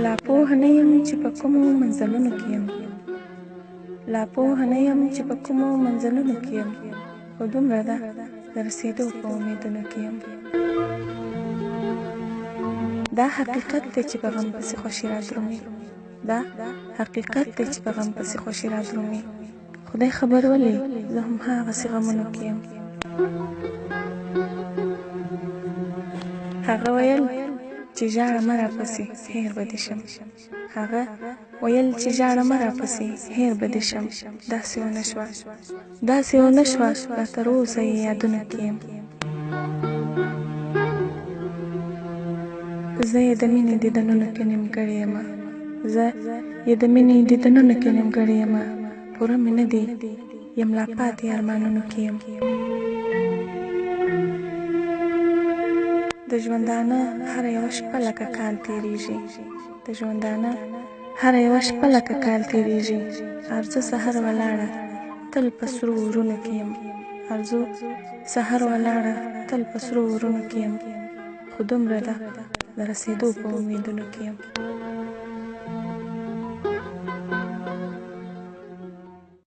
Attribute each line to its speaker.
Speaker 1: لا پوه نه یم چې په کومو منزلونو کې یم، لا پوه نه یم چې په کومو منزلونو کې یم، خو دومره ده د رسېدو په امیدونو کې یم. دا حقیقت دی چې په غم پسې خوښي رادرومي، دا حقیقت دی چې په غم پسې خوښي رادرومي. خدای خبر ولې زه هم هغسې غمونو کې یم. هغه ویل چې ژاړه مه راپسې هېر به دې شم، هغه ویل چې ژاړه مه راپسې هېر به دې شم. داسې ونه شوه، داسې ونه شوه، لا تر اوسه یې یادونه کې یم. زه یې د مینې دیدنونو کې نیمګړې یمه، زه یې د مینې دیدنونو کې نیمګړې یمه، پوره مې نه دی یم لا پاتې ارمانونو کې یم. د ژوندانه هره یوه شپه لکه کال تېرېږي، د ژوندانه هره یوه شپه لکه کال تېرېږي. ارزو سحر ولاړه تل په سرو ورونو کې یم، ارزو سحر ولاړه تل په سرو ورونو کې یم، خو دومره ده د رسېدو په امیدونو کې یم.